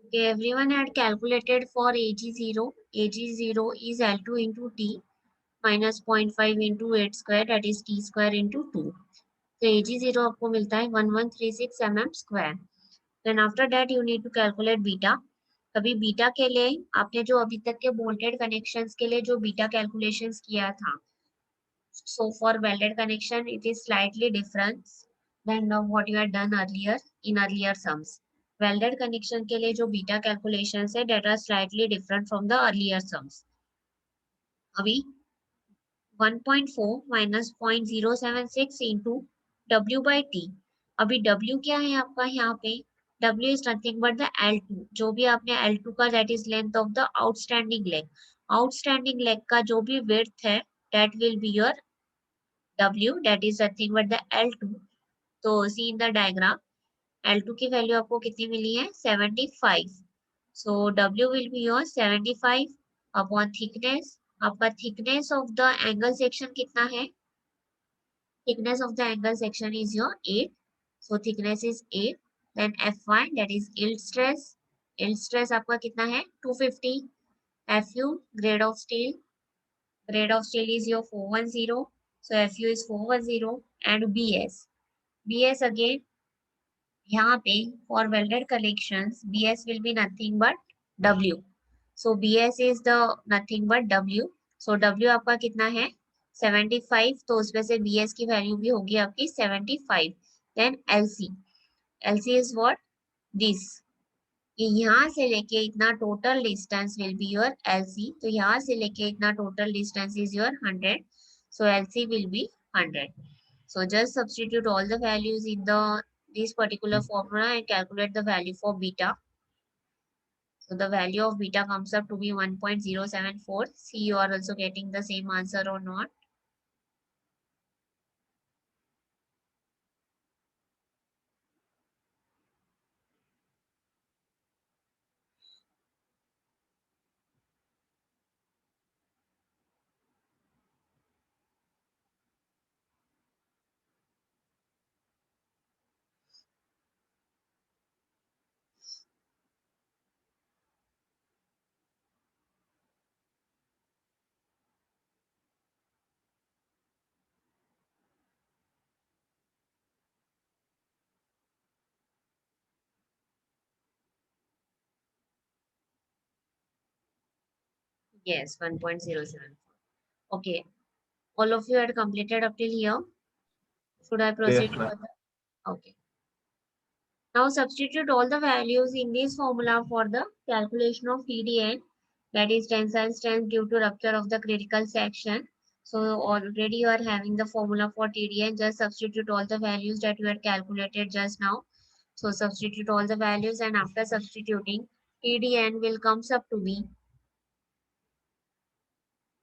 Okay, everyone had calculated for AG0. AG0 is L2 into T minus 0.5 into 8 square, that is T square into 2. So AG0 आपको मिलता है 1136 mm square. Then after that you need to calculate beta. अभी beta के लिए आपने जो अभी तक के बोल्टेड कनेक्शंस के लिए जो बीटा कैलकुलेशंस किया था, so for welded connection it is slightly different than what you had done earlier in earlier sums. Welded connection के लिए जो बीटा कैलकुलेशंस है that are slightly different from the earlier sums. अभी 1.4 minus 0.076 into W by T. अभी W क्या है आपका यहाँ पे? W is nothing but the L2. जो भी आपने L2 का that is length of the outstanding leg. Outstanding leg का जो भी width है that will be your W, that is nothing but the L2. तो see in the diagram L2 की वैल्यू आपको कितनी मिली है 75. So W will be your 75 upon thickness. आपका thickness of the angle section कितना है? Thickness of the angle section is your 8. So thickness is 8. Then Fy, that is yield stress. Yield stress आपका कितना है 250. Fu, grade of steel. Grade of steel is your 410. So Fu is 410. And Bs. Bs again, यहाँ पे for welded connections, Bs will be nothing but W. So Bs is the nothing but W. So W आपका कितना है 75. तो उसमें से Bs की value भी होगी आपकी 75. Then LC. LC is what? This. यहाँ से लेके इतना total distance will be your LC. तो यहाँ से लेके इतना total distance is your 100. So LC will be 100. So just substitute all the values in this particular formula and calculate the value for beta. So the value of beta comes up to be 1.074. See you are also getting the same answer or not. Yes, 1.074. Okay. All of you had completed up till here. Should I proceed Yes, ma'am. further? Okay. Now substitute all the values in this formula for the calculation of TDN, that is tensile strength due to rupture of the critical section. So already you are having the formula for TDN. Just substitute all the values that you had calculated just now. So substitute all the values, and after substituting, TDN will comes up to be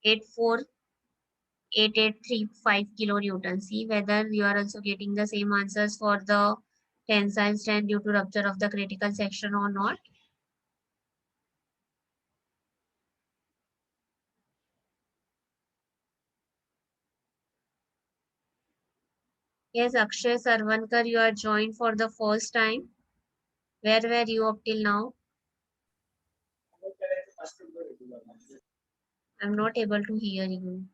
84835 kilonewton. See whether you are also getting the same answers for the tensile strength due to rupture of the critical section or not. Yes, Akshay Sarvankar, you are joined for the first time. Where were you up till now? I'm not able to hear you.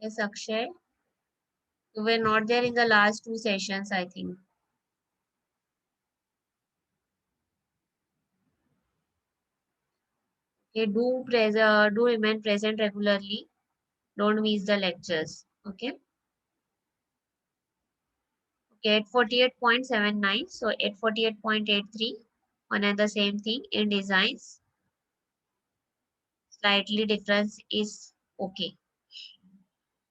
Yes, Akshay. You were not there in the last two sessions, I think. Okay, do remain present regularly. Don't miss the lectures. Okay. Okay, 848.79. So 848.83. Another same thing in designs. Slightly difference is okay.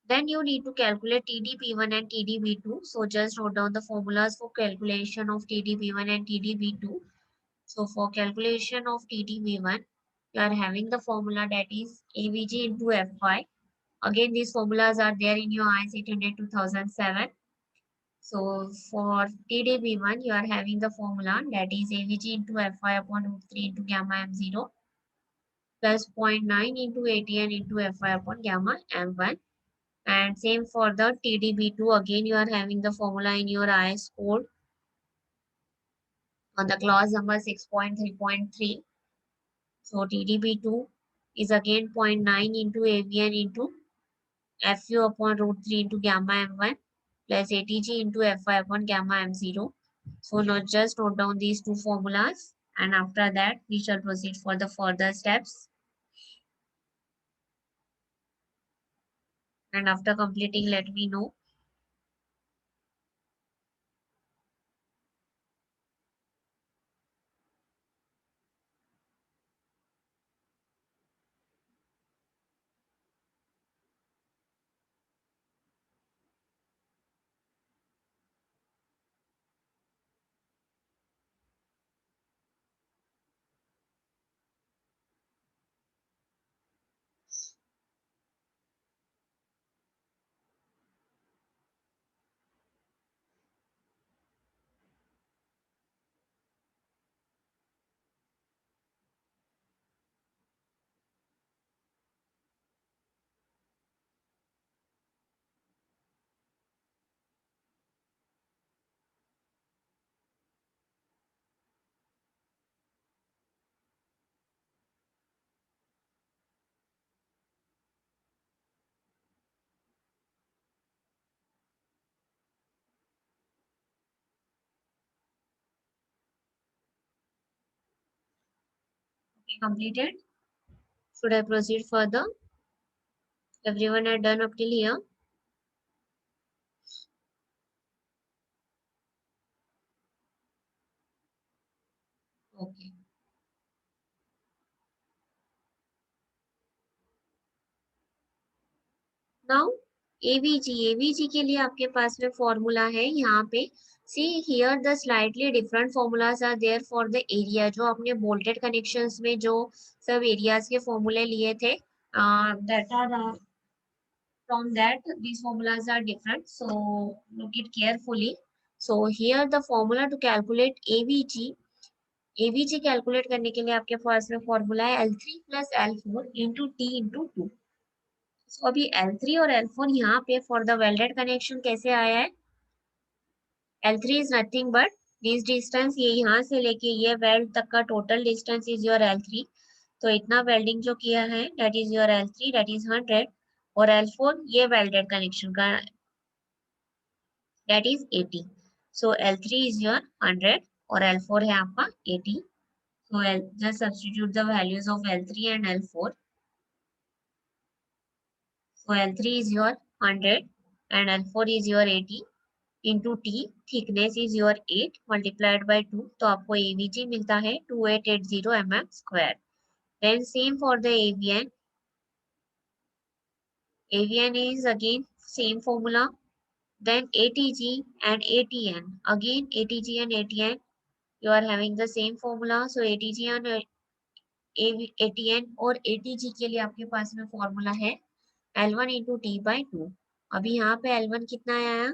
Then you need to calculate TDP1 and TDP2. So just note down the formulas for calculation of TDP1 and TDP2. So for calculation of TDP1, you are having the formula that is AVG into Fy. Again, these formulas are there in your IS 800 2007. So for TDP1, you are having the formula that is AVG into Fy upon root 3 into gamma M0 plus 0.9 into ATN into Fy upon gamma M1. And same for the TDB2. Again, you are having the formula in your IS code on the clause number 6.3.3. So TDB2 is again 0.9 into AVN into FU upon root 3 into gamma M1 plus ATG into FI upon gamma M0. So now just note down these two formulas, and after that we shall proceed for the further steps. And after completing, let me know. Okay, completed. Should I proceed further? Everyone are done up till here? Okay. Now AVG के लिए आपके पास में formula है यहाँ पे. See here the slightly different formulas are there for the area. जो आपने बोल्टेड कनेक्शंस में जो सब एरियाज के फॉर्मूले लिए थे, that are from that these formulas are different, so look it carefully. So here the formula to calculate AVG calculate करने के लिए आपके पास में फॉर्मूला है L3 plus L4 into T into 2. सो अभी L3 और L4 यहाँ पे फॉर द वेल्डेड कनेक्शन कैसे आया है? L3 is nothing but this distance, ये यहाँ से लेके ये वेल्ड तक का total distance is your L3. तो इतना वेल्डिंग जो किया है that is your L3, that is 100. और L4 ये वेल्डेड कनेक्शन का, that is 80. So L3 is your 100 और L4 है आपका 80. So just substitute the values of L3 and L4. So L3 is your 100 and L4 is your 80 into T. Thickness is your 8 multiplied by 2. तो आपको AVG मिलता है 2880 mm square. Then same for the AVN. AVN is again same formula. Then ATG and ATN. Again ATG and ATN. You are having the same formula. So ATG and ATN और ATG के लिए आपके पास में formula है L1 into T by 2. अभी यहाँ पे L1 कितना आया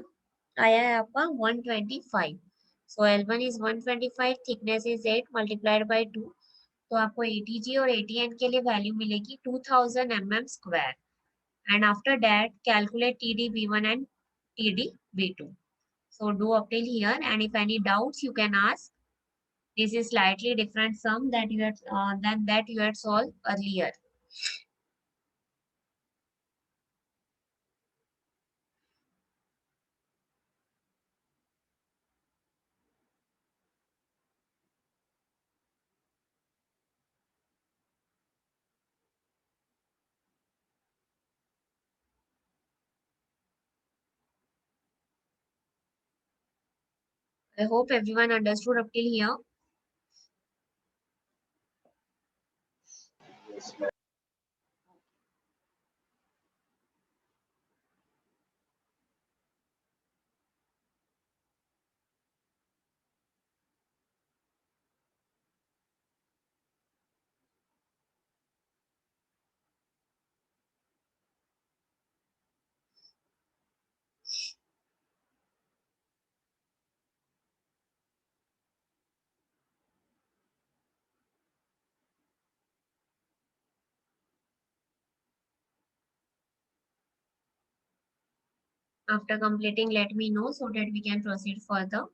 आया है आपका 125. सो L1 is 125, thickness is 8 multiplied by 2. तो आपको ATG और ATN के लिए वैल्यू मिलेगी 2000 mm square. And after that calculate TDB1 and TDB2. So do up till here, and if any doubts you can ask. This is slightly different sum that you had than that you had solved earlier. I hope everyone understood up till here. After completing, let me know so that we can proceed further.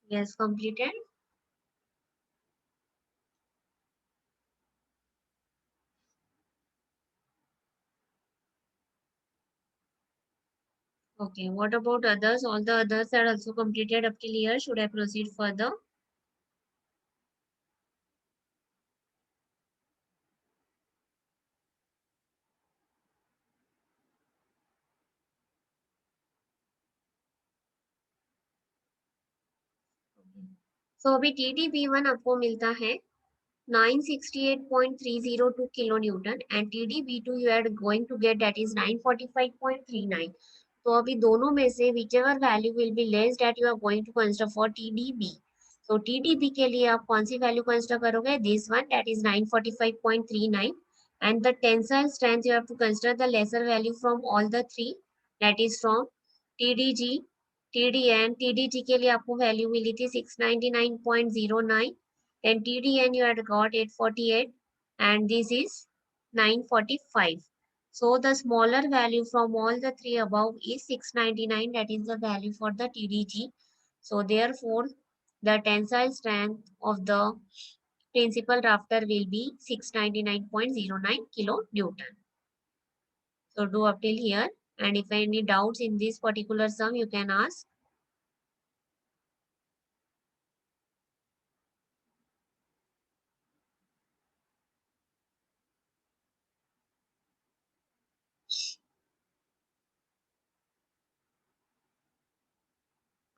Yes, completed. Okay, what about others? All the others are also completed up till here. Should I proceed further? So अभी TDB1 आपको मिलता है 968.302 kilonewton and TDB2 you are going to get that is 945.39. तो अभी दोनों में से whichever value will be less that you are going to consider for TDB. So TDB के लिए आप कौन सी वैल्यू कंसिडर करोगे? This one that is 945.39 and the tensile strength you have to consider the lesser value from all the three, that is from TDG, TDN. TDG के लिए आपको value मिली थी 699.09 and TDN you had got 848 and this is 945. So the smaller value from all the three above is 699, that is the value for the TDG. So therefore the tensile strength of the principal rafter will be 699.09 kilonewton. So do up till here, and if any doubts in this particular sum you can ask.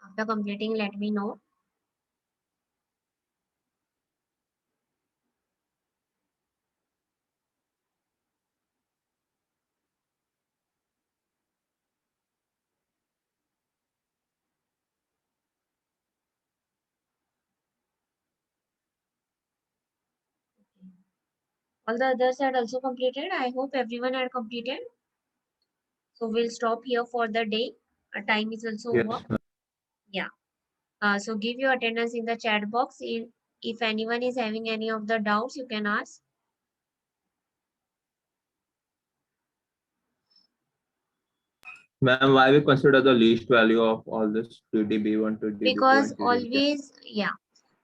After completing let me know. All the others had also completed. I hope everyone had completed. So we'll stop here for the day. Our time is also Yes, over. ma'am. Yeah. So give your attendance in the chat box. If anyone is having any of the doubts, you can ask. Ma'am, why we consider the least value of all this TDB1, TDB2 Because and TDB? always, yeah.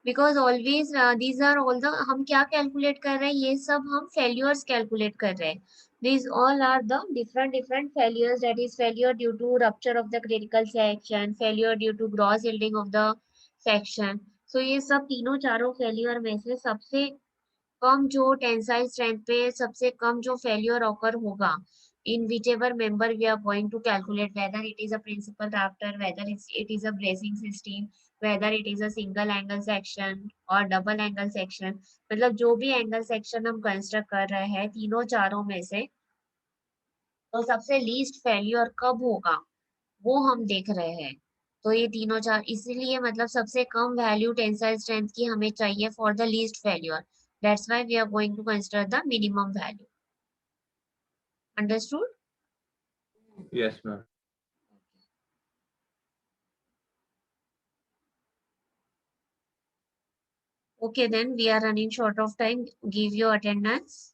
Because always these are all the, हम क्या calculate कर रहे हैं? ये सब हम failures calculate कर रहे हैं. These all are the different failures, that is failure due to rupture of the critical section, failure due to gross yielding of the section. So ये सब तीनों चारों failure में से सबसे कम जो टेंसाइल स्ट्रेंथ पे सबसे कम जो फेल्योर ऑकर होगा in whichever member we are going to calculate, whether it is a principal rafter, whether it is a bracing system, whether it is a single angle section or double angle section. मतलब जो भी angle section हम construct कर रहे हैं तीनों चारों में से, तो सबसे लीस्ट फेल्योर कब होगा वो हम देख रहे हैं. तो ये तीनों चार इसीलिए मतलब सबसे कम वैल्यू टेंसाइल स्ट्रेंथ की हमें चाहिए for the least failure. That's why we are going to consider the minimum value. Understood? Yes, ma'am. Okay, then we are running short of time. Give your attendance.